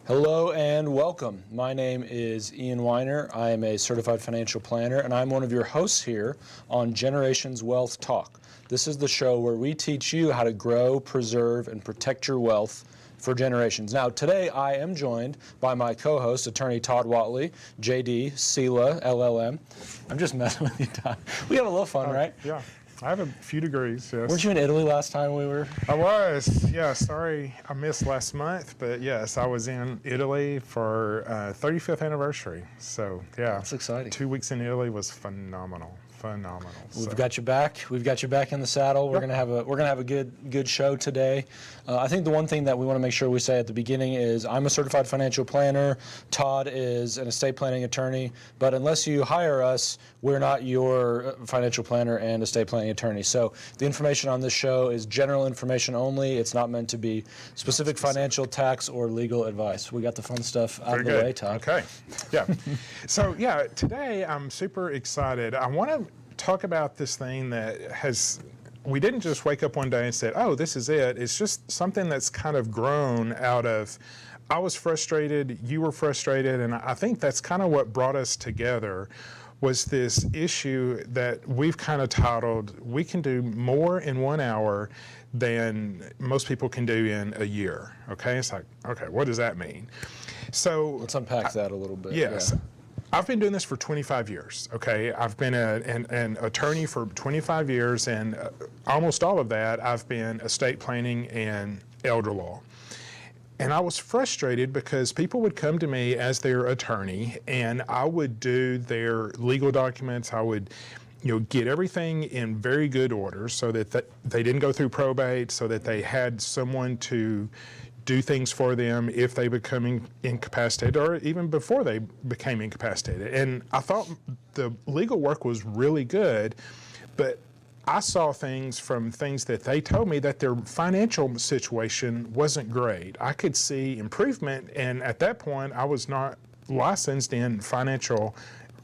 Hello and welcome. My name is Weinder. I am a certified financial planner, and I'm one of your hosts here on Generations Wealth Talk. This is the show where we teach you how to grow, preserve, and protect your wealth for generations. Now, today I am joined by my co-host, attorney Todd Watley, JD, CELA, LLM. I'm just messing with you, Todd. We have a little fun, right? Yeah. I have a few degrees, yes. Weren't you in Italy last time we were? I was, yeah. Sorry I missed last month, but yes, I was in Italy for 35th anniversary. So, yeah. That's exciting. 2 weeks in Italy was phenomenal. We've got you back. We've got you back in the saddle. We're gonna have a good show today. I think the one thing that we want to make sure we say at the beginning is I'm a certified financial planner. Todd is an estate planning attorney. But unless you hire us, we're not your financial planner and estate planning attorney. So the information on this show is general information only. It's not meant to be specific financial, tax, or legal advice. We got the fun stuff out of the way, Todd. Okay. Yeah. So yeah, today I'm super excited. I want to talk about this thing that we didn't just wake up one day and said, oh, this is it. It's just something that's kind of grown out of, I was frustrated, you were frustrated, and I think that's kind of what brought us together, was this issue that we've kind of titled, we can do more in 1 hour than most people can do in a year. Okay, it's like, okay, what does that mean? So let's unpack that a little bit. Yes. Yeah. I've been doing this for 25 years, okay? I've been an attorney for 25 years, and almost all of that I've been estate planning and elder law. And I was frustrated because people would come to me as their attorney, and I would do their legal documents. I would get everything in very good order so that they didn't go through probate, so that they had someone to do things for them if they become incapacitated, or even before they became incapacitated. And I thought the legal work was really good, but I saw things from things that they told me that their financial situation wasn't great. I could see improvement, and at that point I was not licensed in financial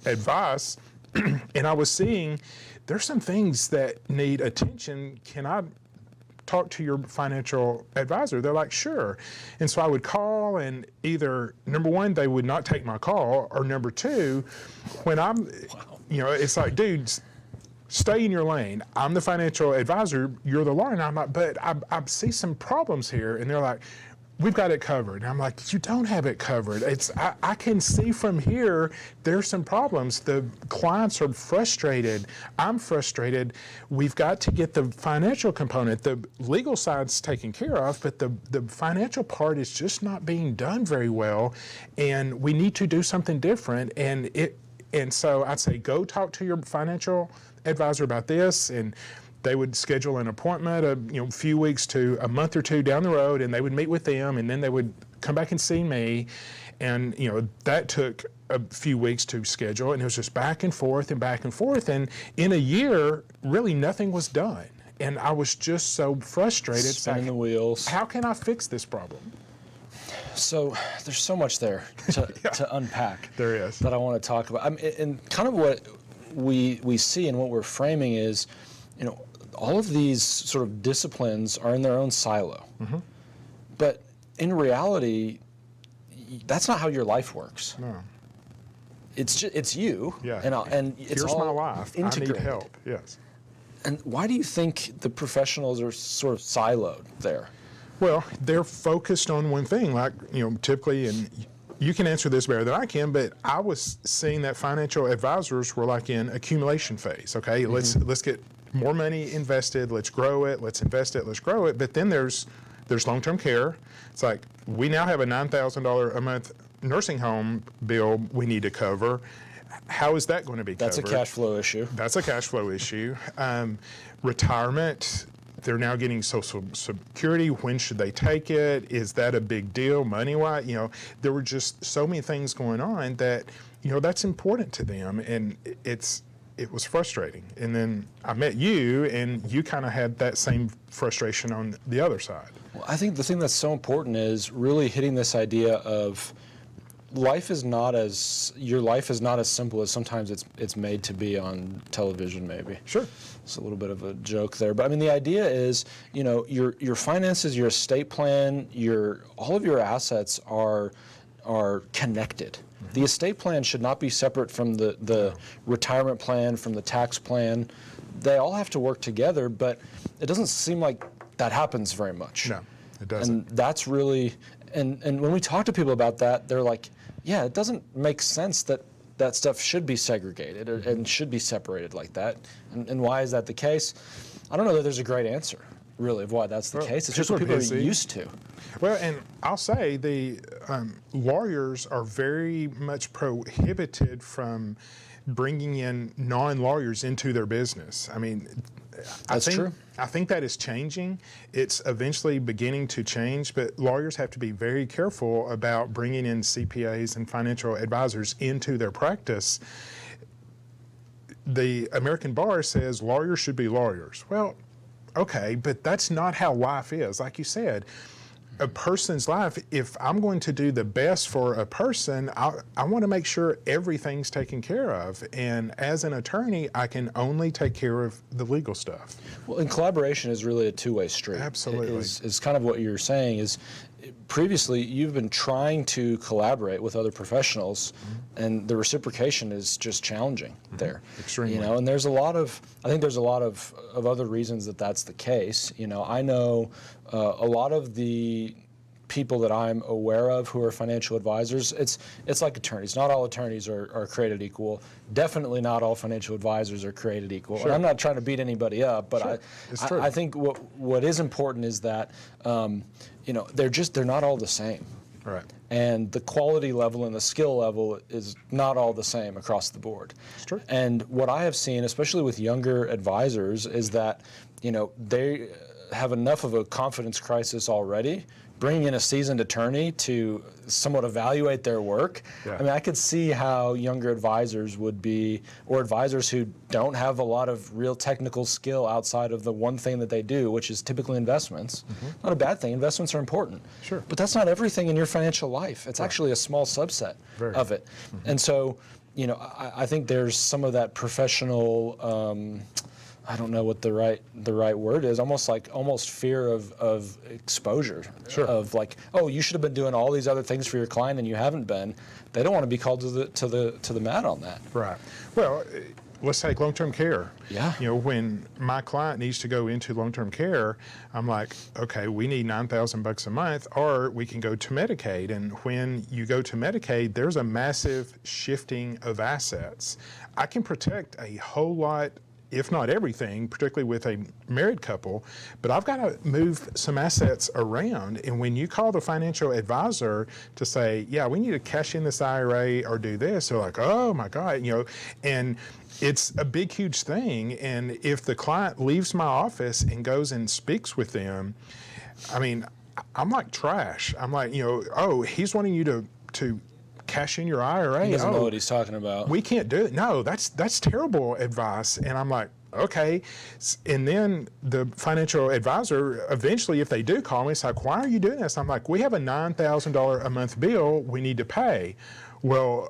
advice, and I was seeing there's some things that need attention. Can I talk to your financial advisor? They're like, sure. And so I would call, and either, number one, they would not take my call, or number two, when I'm, it's like, dude, stay in your lane. I'm the financial advisor, you're the lawyer. And I'm like, but I see some problems here. And they're like, we've got it covered. And I'm like, you don't have it covered. I can see from here, there's some problems. The clients are frustrated. I'm frustrated. We've got to get the financial component. The legal side's taken care of, but the financial part is just not being done very well. And we need to do something different. And so I'd say, go talk to your financial advisor about this. And they would schedule an appointment a few weeks to a month or two down the road, and they would meet with them, and then they would come back and see me. And that took a few weeks to schedule, and it was just back and forth. And in a year, really nothing was done. And I was just so frustrated. Spinning the wheels. How can I fix this problem? So there's so much there to unpack. There is. That I want to talk about. And kind of what we see and what we're framing is, all of these sort of disciplines are in their own silo. Mm-hmm. But in reality, that's not how your life works. No. It's you. Yeah. And it's here's all my life. integrated. I need help. Yes. And why do you think the professionals are sort of siloed there? Well, they're focused on one thing, like, typically, and you can answer this better than I can, but I was seeing that financial advisors were like in accumulation phase. Okay, mm-hmm. Let's get more money invested, let's grow it, let's invest it, let's grow it. But then there's long-term care. It's like, we now have a $9,000 a month nursing home bill we need to cover. How is that going to be covered? That's a cash flow issue. That's a cash flow issue. Retirement, they're now getting Social Security. When should they take it? Is that a big deal money-wise? There were just so many things going on that, that's important to them. And it was frustrating. And then I met you, and you kind of had that same frustration on the other side. Well, I think the thing that's so important is really hitting this idea of your life is not as simple as sometimes it's made to be on television. Maybe. Sure. It's a little bit of a joke there, but I mean the idea is, your finances, your estate plan, all of your assets are connected. Mm-hmm. The estate plan should not be separate from the retirement plan, from the tax plan. They all have to work together, but it doesn't seem like that happens very much. No, it doesn't. And that's really, and when we talk to people about that, they're like, yeah, it doesn't make sense that stuff should be segregated and should be separated like that. And why is that the case? I don't know that there's a great answer, really, of why that's the case. It's just what people are used to. Well, and I'll say the lawyers are very much prohibited from bringing in non-lawyers into their business. I mean, That's true. I think that is changing. It's eventually beginning to change, but lawyers have to be very careful about bringing in CPAs and financial advisors into their practice. The American bar says lawyers should be lawyers. Well, okay, but that's not how life is. Like you said, a person's life, if I'm going to do the best for a person, I want to make sure everything's taken care of. And as an attorney, I can only take care of the legal stuff. Well, and collaboration is really a two-way street. Absolutely. Is kind of what you're saying is, previously you've been trying to collaborate with other professionals, and the reciprocation is just challenging there. Extremely. And I think there's a lot of other reasons that that's the case. I know a lot of the people that I'm aware of who are financial advisors, it's like attorneys. Not all attorneys are created equal. Definitely not all financial advisors are created equal. Sure. And I'm not trying to beat anybody up, but sure. I think what is important is that they're not all the same. Right. And the quality level and the skill level is not all the same across the board. It's true. And what I have seen, especially with younger advisors, is that they have enough of a confidence crisis already. Bringing in a seasoned attorney to somewhat evaluate their work. Yeah. I mean, I could see how younger advisors would be, or advisors who don't have a lot of real technical skill outside of the one thing that they do, which is typically investments. Not a bad thing. Investments are important. Sure. But that's not everything in your financial life. It's actually a small subset of it. And so, I think there's some of that professional. I don't know what the right word is. Almost fear of exposure. Sure. Of like, oh, you should have been doing all these other things for your client and you haven't been. They don't want to be called to the mat on that. Right. Well, let's take long-term care. Yeah. When my client needs to go into long-term care, I'm like, okay, we need $9,000 a month, or we can go to Medicaid. And when you go to Medicaid, there's a massive shifting of assets. I can protect a whole lot, if not everything, particularly with a married couple, but I've got to move some assets around. And when you call the financial advisor to say, yeah, we need to cash in this IRA or do this, they're like, oh my God, and it's a big, huge thing. And if the client leaves my office and goes and speaks with them, I mean, I'm like trash. I'm like, oh, he's wanting you to cash in your IRA. He doesn't know what he's talking about. We can't do it. No, that's terrible advice. And I'm like, okay. And then the financial advisor, eventually, if they do call me, it's like, why are you doing this? I'm like, we have a $9,000 a month bill we need to pay. Well,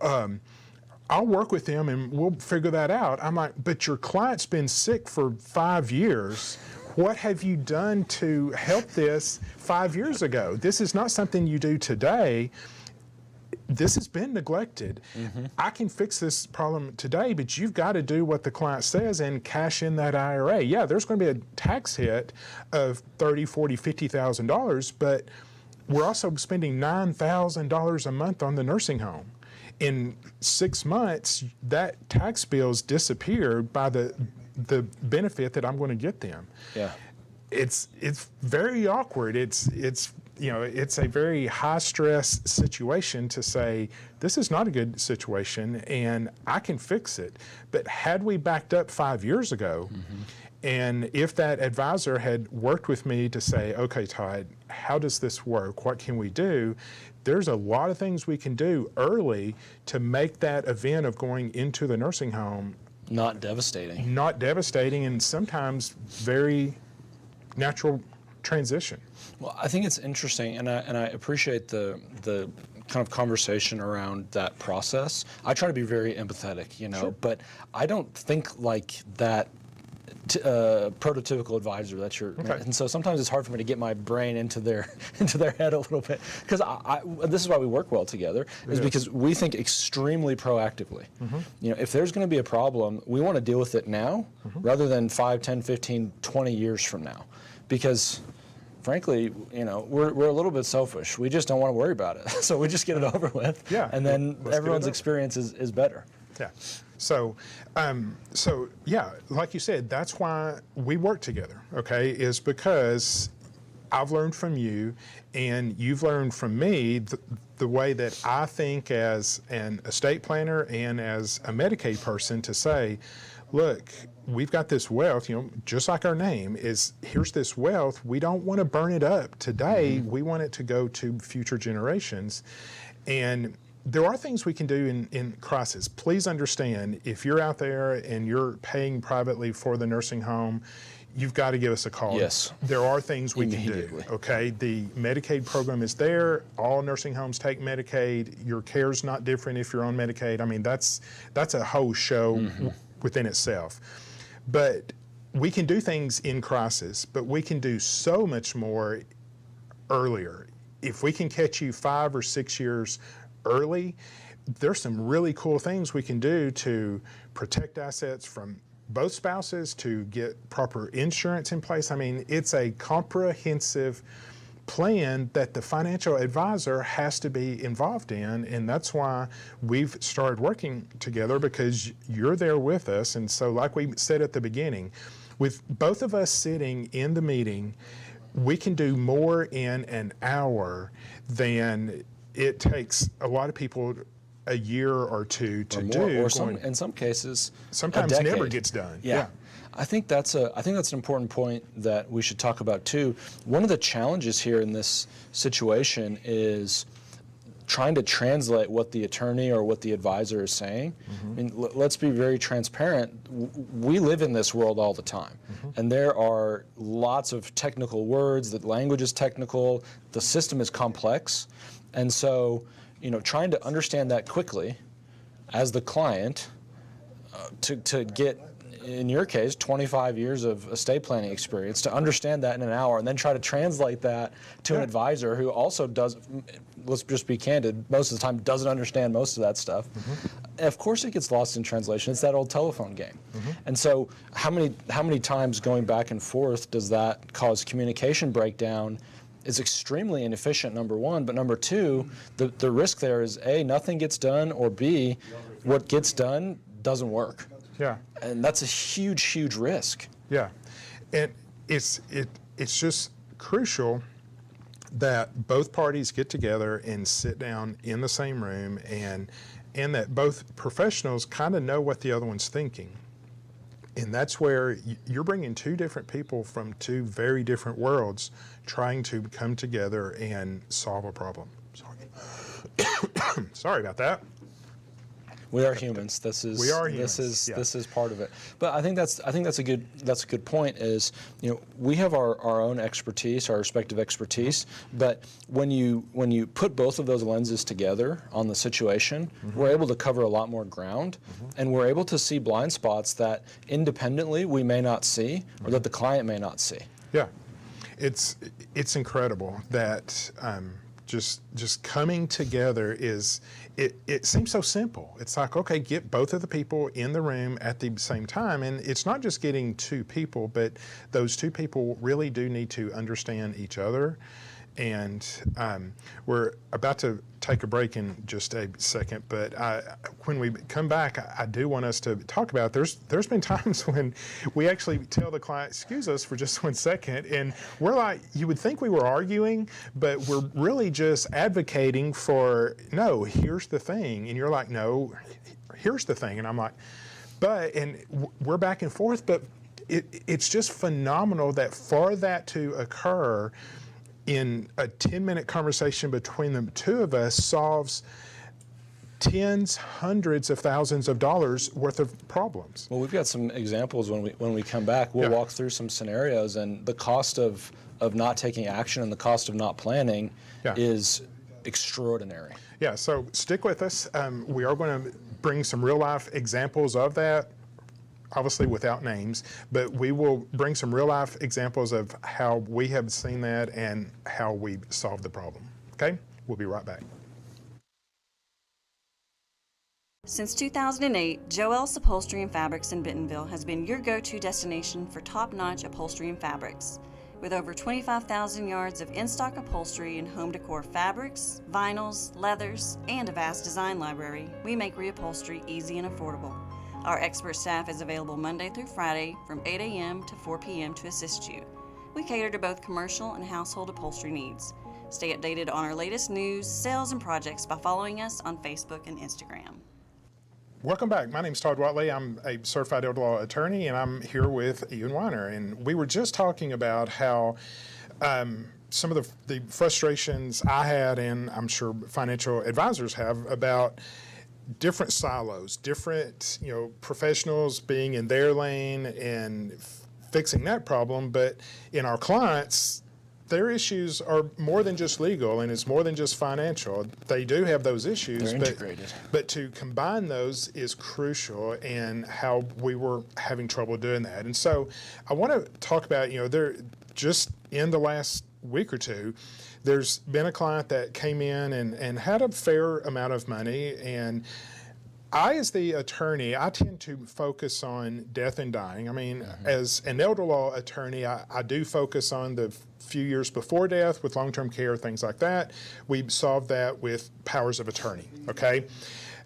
I'll work with them and we'll figure that out. I'm like, but your client's been sick for 5 years. What have you done to help this 5 years ago? This is not something you do today. This has been neglected. I can fix this problem today, but you've got to do what the client says and cash in that IRA. Yeah, there's going to be a tax hit of $30,000, $40,000, $50,000, but we're also spending $9,000 a month on the nursing home. In 6 months, that tax bill's disappeared by the benefit that I'm going to get them. Yeah. It's very awkward. It's a very high stress situation to say, this is not a good situation and I can fix it. But had we backed up 5 years ago, and if that advisor had worked with me to say, okay, Todd, how does this work? What can we do? There's a lot of things we can do early to make that event of going into the nursing home not devastating. And sometimes very natural transition. Well, I think it's interesting, and I appreciate the kind of conversation around that process. I try to be very empathetic, Sure. but I don't think like that prototypical advisor that you're, Okay. and so sometimes it's hard for me to get my brain into their head a little bit, because this is why we work well together, is because we think extremely proactively. If there's going to be a problem, we want to deal with it now rather than 5, 10, 15, 20 years from now, because frankly, we're a little bit selfish. We just don't want to worry about it. So we just get it over with. Yeah. And then Let's everyone's get it over. experience is better. Yeah. So yeah, like you said, that's why we work together, okay, is because I've learned from you and you've learned from me the way that I think as an estate planner and as a Medicaid person to say, look, we've got this wealth, just like our name is, here's this wealth. We don't want to burn it up today. We want it to go to future generations. And there are things we can do in crisis. Please understand, if you're out there and you're paying privately for the nursing home, you've got to give us a call. Yes. There are things we can do, Immediately. okay? The Medicaid program is there. All nursing homes take Medicaid. Your care's not different if you're on Medicaid. I mean, that's a whole show within itself. But we can do things in crisis, but we can do so much more earlier. If we can catch you 5 or 6 years early, there's some really cool things we can do to protect assets from both spouses, to get proper insurance in place. I mean, it's a comprehensive plan that the financial advisor has to be involved in, and that's why we've started working together, because you're there with us. And so, like we said at the beginning, with both of us sitting in the meeting, we can do more in an hour than it takes a lot of people a year or two to do. Or in some cases, sometimes a decade. never gets done. Yeah. I think that's an important point that we should talk about too. One of the challenges here in this situation is trying to translate what the attorney or what the advisor is saying. I mean, let's be very transparent. We live in this world all the time, and there are lots of technical words. The language is technical. The system is complex. And so, trying to understand that quickly as the client to get, in your case, 25 years of estate planning experience, to understand that in an hour and then try to translate that to an advisor who also does, let's just be candid, most of the time doesn't understand most of that stuff. Of course it gets lost in translation. It's that old telephone game. And so how many times going back and forth does that cause communication breakdown? Is extremely inefficient, number one, but number two, the risk there is A, nothing gets done, or B, what gets done doesn't work. Yeah. And that's a huge, huge risk. Yeah. And it's just crucial that both parties get together and sit down in the same room, and that both professionals kind of know what the other one's thinking. And that's where you're bringing two different people from two very different worlds trying to come together and solve a problem. Sorry. Sorry about that. We are humans. We are humans. This is part of it. But I think that's a good point. Is we have our own expertise, our respective expertise. But when you put both of those lenses together on the situation, we're able to cover a lot more ground, and we're able to see blind spots that independently we may not see, or that the client may not see. Yeah, it's incredible that just coming together is. It seems so simple. It's like, okay, get both of the people in the room at the same time. And it's not just getting two people, but those two people really do need to understand each other. And we're about to take a break in just a second, but when we come back, I do want us to talk about, there's been times when we actually tell the client, excuse us for just 1 second, and we're like, you would think we were arguing, but we're really just advocating for, no, here's the thing. And you're like, no, here's the thing. And I'm like, and we're back and forth, but it's just phenomenal that for that to occur in a 10-minute conversation between the two of us solves tens, hundreds of thousands of dollars worth of problems. Well, we've got some examples when we come back. We'll walk through some scenarios, and the cost of not taking action and the cost of not planning is extraordinary. Yeah, so stick with us. We are going to bring some real life examples of that, obviously without names, but we will bring some real life examples of how we have seen that and how we solved the problem. Okay? We'll be right back. Since 2008, Joel's Upholstery and Fabrics in Bentonville has been your go-to destination for top-notch upholstery and fabrics. With over 25,000 yards of in-stock upholstery and home decor fabrics, vinyls, leathers, and a vast design library, we make reupholstery easy and affordable. Our expert staff is available Monday through Friday from 8 a.m. to 4 p.m. to assist you. We cater to both commercial and household upholstery needs. Stay updated on our latest news, sales, and projects by following us on Facebook and Instagram. Welcome back. My name is Todd Watley. I'm a certified elder law attorney, and I'm here with Weinder. And we were just talking about how some of the frustrations I had, and I'm sure financial advisors have, about different silos, different professionals being in their lane and fixing that problem. But in our clients, their issues are more than just legal, and it's more than just financial. They do have those issues. They're integrated. But to combine those is crucial, and how we were having trouble doing that. And so I want to talk about, there just in the last week or two, there's been a client that came in and had a fair amount of money, and I, as the attorney, I tend to focus on death and dying. I mean, as an elder law attorney, I do focus on the few years before death with long-term care, things like that. We solve that with powers of attorney, okay?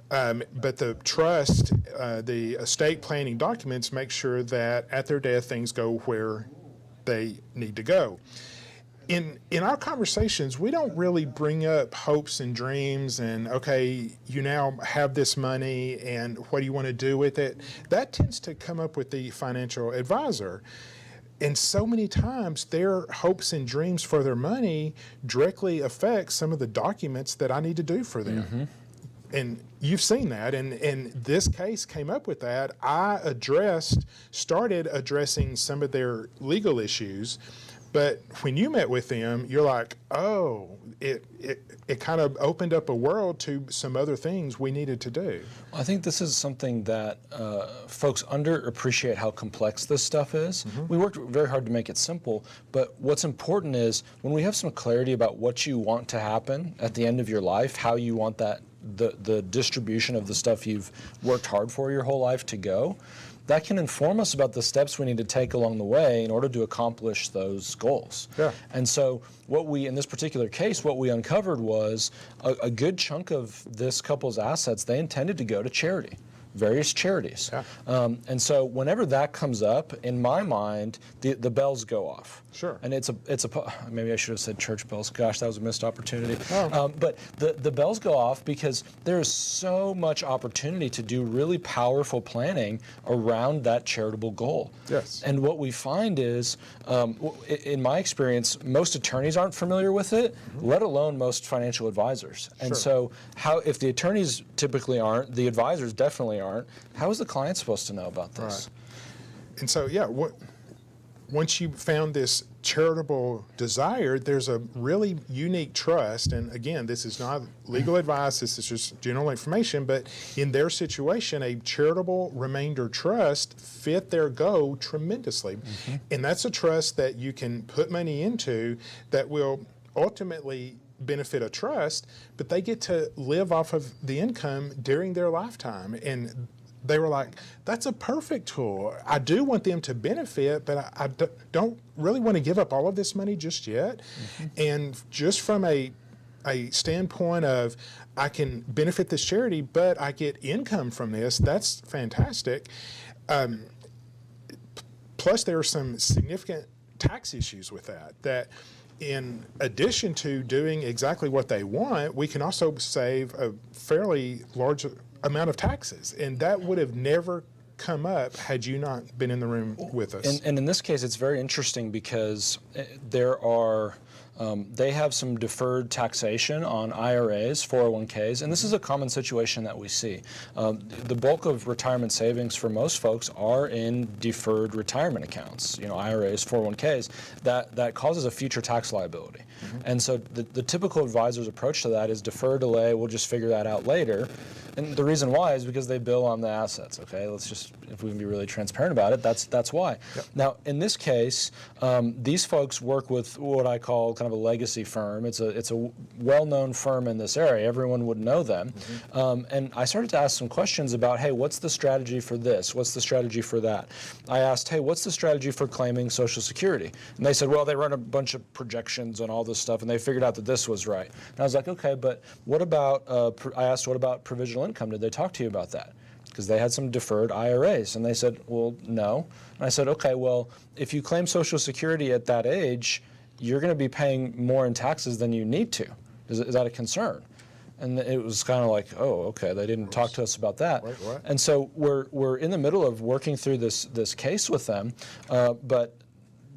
But the trust, the estate planning documents make sure that at their death, things go where they need to go. In our conversations, we don't really bring up hopes and dreams and, okay, you now have this money and what do you want to do with it? That tends to come up with the financial advisor. And so many times their hopes and dreams for their money directly affect some of the documents that I need to do for them. Mm-hmm. And you've seen that, and this case came up with that. I started addressing some of their legal issues. But when you met with them, you're like, oh, it kind of opened up a world to some other things we needed to do. I think this is something that folks underappreciate how complex this stuff is. Mm-hmm. We worked very hard to make it simple, but what's important is when we have some clarity about what you want to happen at the end of your life, how you want that the distribution of the stuff you've worked hard for your whole life to go, that can inform us about the steps we need to take along the way in order to accomplish those goals. Yeah. And so in this particular case, what we uncovered was a good chunk of this couple's assets, they intended to go to charity, various charities. Yeah. And so whenever that comes up, in my mind, the bells go off. Sure. And maybe I should have said church bells. Gosh, that was a missed opportunity. Oh. But the bells go off because there is so much opportunity to do really powerful planning around that charitable goal. Yes. And what we find is, in my experience, most attorneys aren't familiar with it, mm-hmm. let alone most financial advisors. And sure. So if the attorneys typically aren't, the advisors definitely aren't, how is the client supposed to know about this? Right. And so, once you found this charitable desire, there's a really unique trust. And again, this is not legal advice, this is just general information, but in their situation, a charitable remainder trust fit their goal tremendously. Mm-hmm. And that's a trust that you can put money into that will ultimately benefit a trust, but they get to live off of the income during their lifetime. And they were like, that's a perfect tool. I do want them to benefit, but I don't really want to give up all of this money just yet. Mm-hmm. And just from a standpoint of, I can benefit this charity, but I get income from this, that's fantastic. Plus, there are some significant tax issues with that in addition to doing exactly what they want, we can also save a fairly large amount of taxes, and that would have never come up had you not been in the room with us. And in this case, it's very interesting because there are they have some deferred taxation on IRAs, 401ks, and this is a common situation that we see. The bulk of retirement savings for most folks are in deferred retirement accounts, IRAs, 401ks, that causes a future tax liability. And so the typical advisor's approach to that is defer, delay, we'll just figure that out later. And the reason why is because they bill on the assets, okay? Let's just, if we can be really transparent about it, that's why. Yep. Now, in this case, these folks work with what I call kind of a legacy firm. It's a well-known firm in this area. Everyone would know them. And I started to ask some questions about, hey, what's the strategy for this? What's the strategy for that? I asked, hey, what's the strategy for claiming Social Security? And they said, well, they run a bunch of projections on all this stuff, and they figured out that this was right. And I was like, okay, but what about, I asked, what about provisional income? Did they talk to you about that? Because they had some deferred IRAs. And they said, well, no. And I said, okay, well, if you claim Social Security at that age, you're going to be paying more in taxes than you need to. Is that a concern? And it was kind of like, oh, okay, they didn't talk to us about that. Wait, what? And so we're in the middle of working through this case with them, but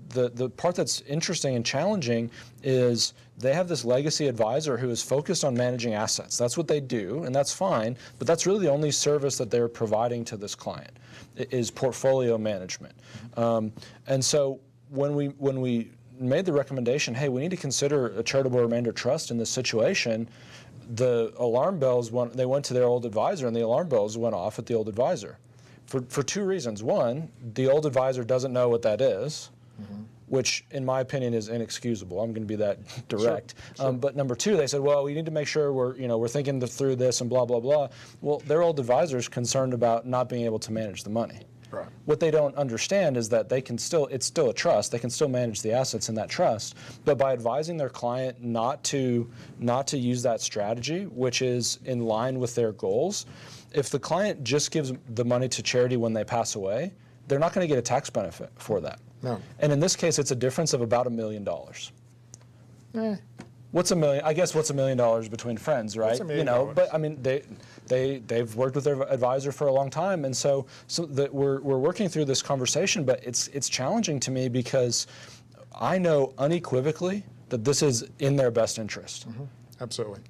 the part that's interesting and challenging is they have this legacy advisor who is focused on managing assets. That's what they do, and that's fine, but that's really the only service that they're providing to this client, is portfolio management. And so when we made the recommendation, hey, we need to consider a charitable remainder trust in this situation, the alarm bells they went to their old advisor, and the alarm bells went off at the old advisor for two reasons. One, the old advisor doesn't know what that is, which in my opinion is inexcusable. I'm going to be that direct. Sure. But number two, they said, well, we need to make sure we're thinking through this and blah, blah, blah. Well, their old advisor is concerned about not being able to manage the money. Right. What they don't understand is that it's still a trust. They can still manage the assets in that trust. But by advising their client not to use that strategy, which is in line with their goals, if the client just gives the money to charity when they pass away, they're not going to get a tax benefit for that. No. And in this case, it's a difference of about $1 million. What's $1 million? I guess what's $1 million between friends, right? What's $1 million? But I mean, they've worked with their advisor for a long time, and so we're working through this conversation. But it's challenging to me because I know unequivocally that this is in their best interest. Absolutely.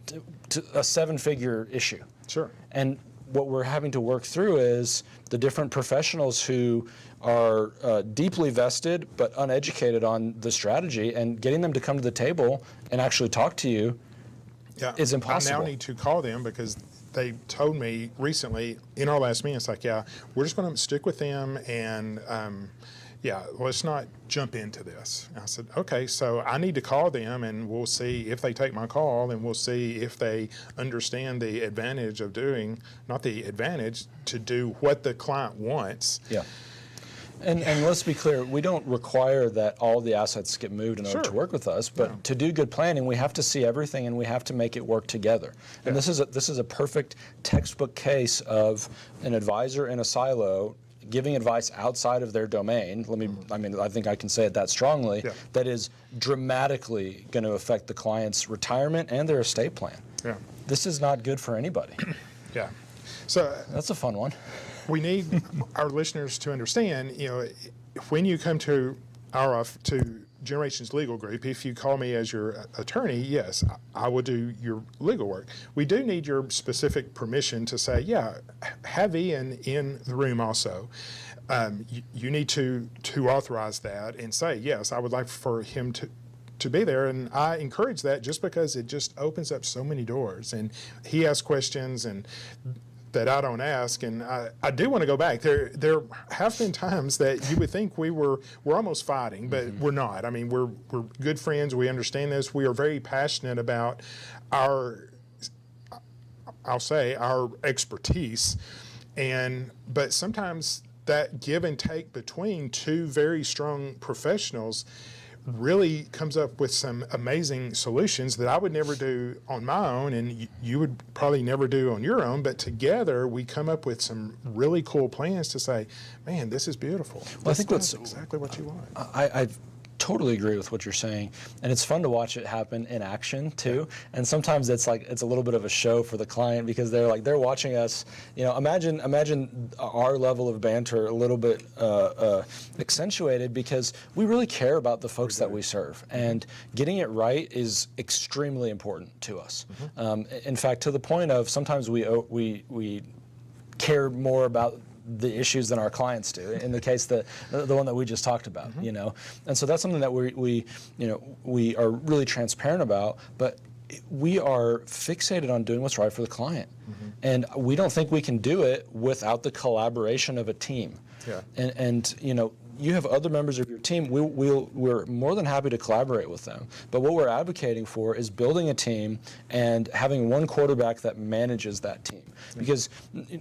To a 7-figure issue. Sure. And what we're having to work through is the different professionals who are deeply vested but uneducated on the strategy, and getting them to come to the table and actually talk to you is impossible. I now need to call them because they told me recently in our last meeting, it's like, yeah, we're just going to stick with them and let's not jump into this. And I said, okay, so I need to call them and we'll see if they take my call, and we'll see if they understand the advantage of doing, not the advantage, to do what the client wants. Yeah. And let's be clear, we don't require that all the assets get moved in order to work with us, but to do good planning, we have to see everything and we have to make it work together. And this is a perfect textbook case of an advisor in a silo giving advice outside of their domain. I think I can say it that strongly, that is dramatically going to affect the client's retirement and their estate plan. Yeah. This is not good for anybody. Yeah. So that's a fun one. We need our listeners to understand, when you come to to Generations Legal Group, if you call me as your attorney, yes, I will do your legal work. We do need your specific permission to say, have Ian in the room also. You need to authorize that and say, yes, I would like for him to be there, and I encourage that just because it just opens up so many doors, and he asks questions and that I don't ask, and I do want to go back. There have been times that you would think we're almost fighting, but we're not. I mean, we're good friends. We understand this. We are very passionate about our expertise, but sometimes that give and take between two very strong professionals really comes up with some amazing solutions that I would never do on my own, and you would probably never do on your own, but together we come up with some really cool plans to say, man, this is beautiful. Well, I think that's exactly what you want. I totally agree with what you're saying, and it's fun to watch it happen in action too. And sometimes it's a little bit of a show for the client because they're watching us. Imagine our level of banter a little bit accentuated because we really care about the folks that we serve, and getting it right is extremely important to us. In fact, to the point of sometimes we care more about the issues than our clients do. In the case the one that we just talked about, and so that's something that we are really transparent about. But we are fixated on doing what's right for the client, and we don't think we can do it without the collaboration of a team. Yeah. And you have other members of your team. We're more than happy to collaborate with them. But what we're advocating for is building a team and having one quarterback that manages that team. Because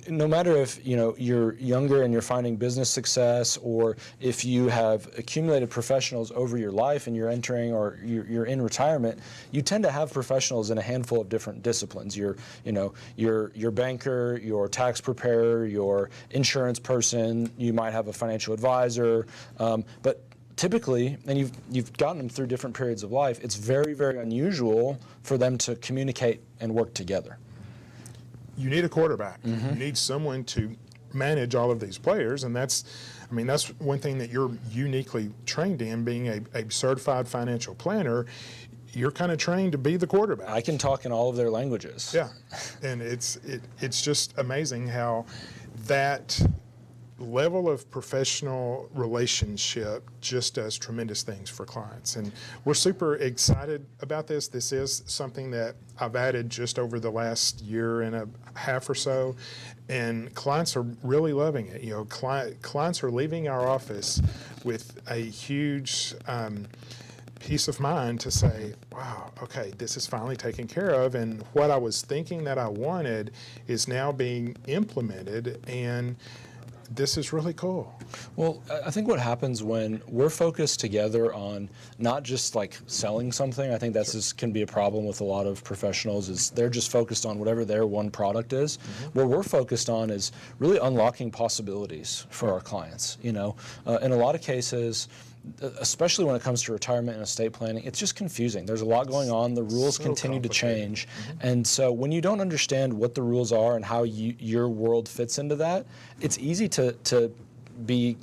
no matter if you're younger and you're finding business success, or if you have accumulated professionals over your life and you're entering or you're in retirement, you tend to have professionals in a handful of different disciplines. Your banker, your tax preparer, your insurance person. You might have a financial advisor. But typically, and you've gotten them through different periods of life, it's very, very unusual for them to communicate and work together. You need a quarterback. You need someone to manage all of these players, and that's one thing that you're uniquely trained in, being a certified financial planner. You're kind of trained to be the quarterback. I can talk in all of their languages. Yeah, and it's just amazing how that level of professional relationship just does tremendous things for clients. And we're super excited about this. This is something that I've added just over the last year and a half or so, and clients are really loving it. Clients are leaving our office with a huge peace of mind to say, wow, okay, this is finally taken care of, and what I was thinking that I wanted is now being implemented, and this is really cool. Well, I think what happens when we're focused together on not just like selling something, I think that's can be a problem with a lot of professionals, is they're just focused on whatever their one product is. What we're focused on is really unlocking possibilities for our clients. In a lot of cases, especially when it comes to retirement and estate planning, it's just confusing. There's a lot going on. The rules continue to change. And so when you don't understand what the rules are and how your world fits into that, it's easy to be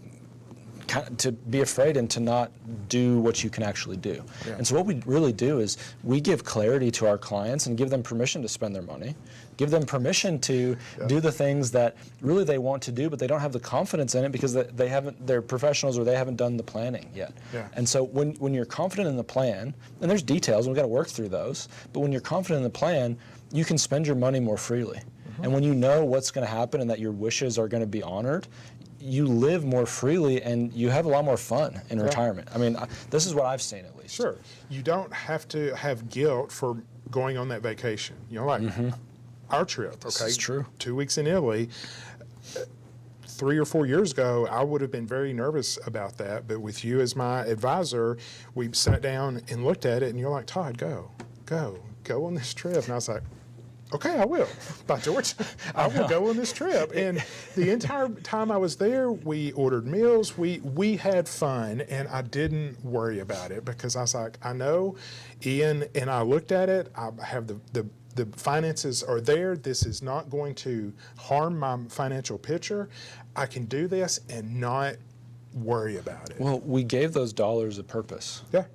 afraid and to not do what you can actually do. Yeah. And so what we really do is we give clarity to our clients and give them permission to spend their money, give them permission to do the things that really they want to do, but they don't have the confidence in it because they're professionals or they haven't done the planning yet. Yeah. And so when you're confident in the plan, and there's details, and we've got to work through those, but when you're confident in the plan, you can spend your money more freely. And when you know what's going to happen and that your wishes are going to be honored, you live more freely and you have a lot more fun in retirement. I mean, this is what I've seen at least. Sure. You don't have to have guilt for going on that vacation. Our trip, This is true. 2 weeks in Italy. 3 or 4 years ago, I would have been very nervous about that. But with you as my advisor, we sat down and looked at it, and you're like, Todd, go on this trip. And I was like, okay, I will. By George, I will go on this trip. And the entire time I was there, we ordered meals. We had fun, and I didn't worry about it because I was like, I know Ian, and I looked at it. I have the finances are there. This is not going to harm my financial picture. I can do this and not worry about it. Well, we gave those dollars a purpose. Yeah.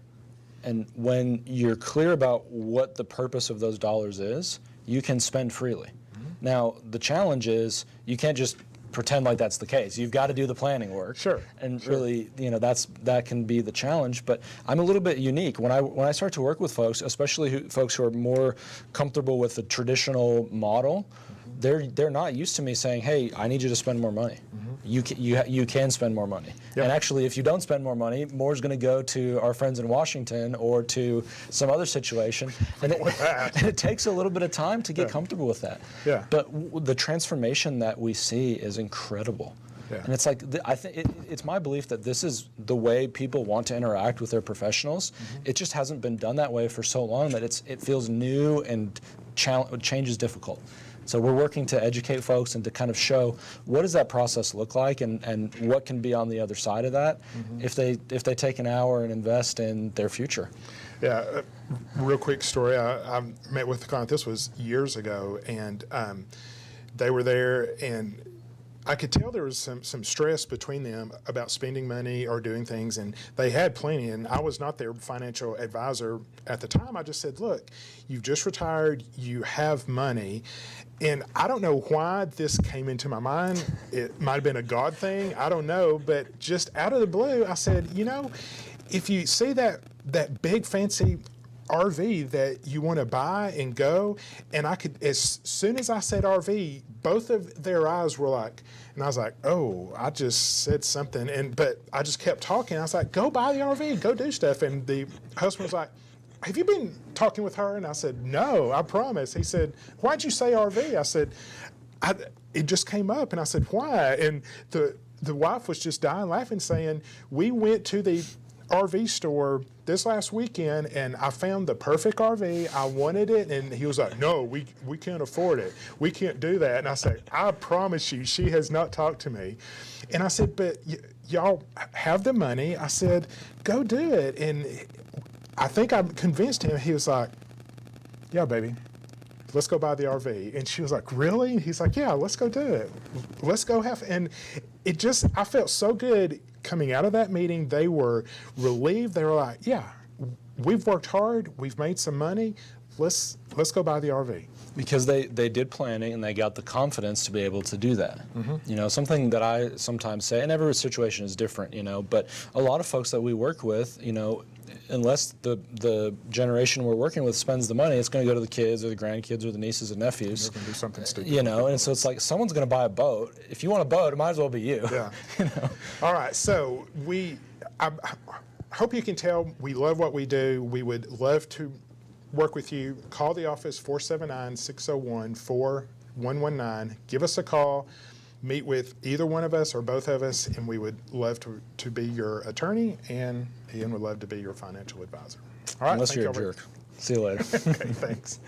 And when you're clear about what the purpose of those dollars is, you can spend freely. Now, the challenge is you can't just pretend like that's the case. You've got to do the planning work. Sure. And really, that can be the challenge. But I'm a little bit unique. When I start to work with folks, especially folks who are more comfortable with the traditional model, they're not used to me saying, hey, I need you to spend more money. You can spend more money. Yep. And actually, if you don't spend more money, more is going to go to our friends in Washington or to some other situation. And it takes a little bit of time to get comfortable with that. Yeah. But the transformation that we see is incredible. Yeah. And it's like, I think it's my belief that this is the way people want to interact with their professionals. It just hasn't been done that way for so long that it feels new and change is difficult. So we're working to educate folks and to kind of show what does that process look like, and what can be on the other side of that if they take an hour and invest in their future. Yeah, real quick story. I met with the client. This was years ago, and they were there, and I could tell there was some stress between them about spending money or doing things, and they had plenty, and I was not their financial advisor at the time. I just said, look, you've just retired, you have money, and I don't know why this came into my mind. It might have been a God thing, I don't know, but just out of the blue, I said, if you see that big fancy RV that you want to buy and go, and I could, as soon as I said RV, both of their eyes were like, and I was like, oh, I just said something, but I just kept talking. I was like, go buy the RV, go do stuff. And the husband was like, have you been talking with her? And I said, no, I promise. He said, why'd you say RV? I said, it just came up. And I said, why? And the wife was just dying laughing, saying, we went to the RV store this last weekend, and I found the perfect RV. I wanted it, and he was like, no, we can't afford it. We can't do that. And I said, I promise you, she has not talked to me. And I said, but y'all have the money. I said, go do it. And I think I convinced him. He was like, yeah, baby, let's go buy the RV. And she was like, really? And he's like, yeah, let's go do it. Let's go and it just, I felt so good coming out of that meeting. They were relieved. They were like, yeah, we've worked hard. We've made some money. Let's go buy the RV. Because they did planning, and they got the confidence to be able to do that. Something that I sometimes say, and every situation is different, but a lot of folks that we work with, unless the generation we're working with spends the money, it's going to go to the kids or the grandkids or the nieces and nephews. They're going to do something stupid. And so it's like someone's going to buy a boat. If you want a boat, it might as well be you. Yeah. All right. So I hope you can tell we love what we do. We would love to work with you. Call the office, 479-601-4119. Give us a call. Meet with either one of us or both of us, and we would love to be your attorney, and Ian would love to be your financial advisor. All right. Unless you're a jerk. See you later. Okay, thanks.